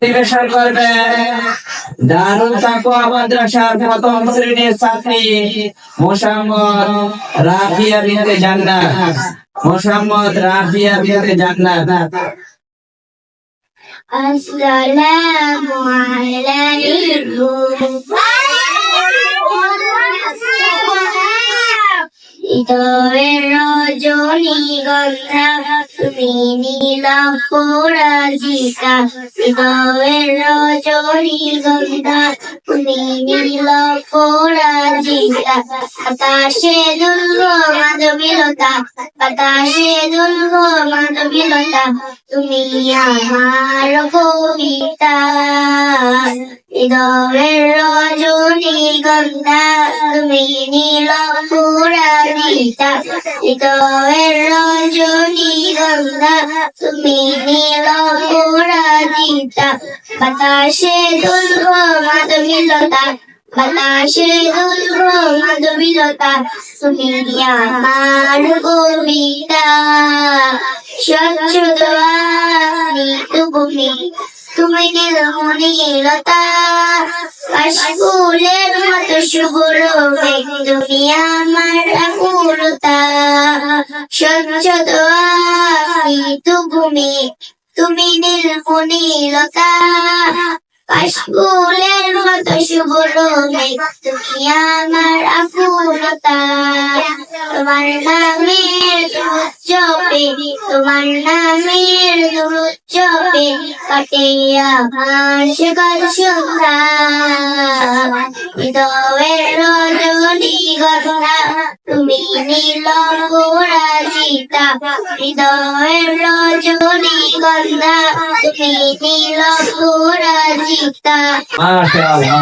পরিবেশন করবেন দারুল তাকওয়া মাদ্রাসার প্রথম শ্রেণীর ছাত্রী মোসাম্মদ রাফিয়া বিনতে জান্নাত। মোসাম্মদ রাফিয়া বিনতে জান্নাত। আসসালামু আলাইকুম। হৃদয়ের রজনীগন্ধা তুমি নীল পরাজিতা। হৃদয়ের রজনীগন্ধা তুমি নীল পরাজিতা। বাতাসে দুর্গ মাধবীলতা, বাতাসে দুর্গ মাধবীলতা, তুমি আমার কবিতা। হৃদয়ের রজনীগন্ধা তুমি নীল পরাজিতা। হৃদয়ের রজনীগন্ধা তুমি নীল পরাজিতা। বাতাসে দুর্গ মাধবীলতা, বাতাসে দুর্গ মাধবীলতা, তুমি আমার কবিতা। স্বচ্ছ দোয়া তুমি, তুমি নীলমণিলতা, কাশফুলের মতো শুভ্র মেঘ, তুমি আমার আকুলতা। স্বচ্ছ দোয়া তুমি, তুমি নীলমণিলতা, কাশফুলের মতো শুভ্র মেঘ, তুমি আমার আকুলতা। তোমার নামের জপে, তোমার নামের জপে কাটে আমার সকাল সন্ধ্যা। হৃদয়ের রজনীগন্ধা তুমি নীল পরাজিতা। হৃদয়ের রজনীগন্ধা তুমি নীল পরাজিতা। মাশাআল্লাহ।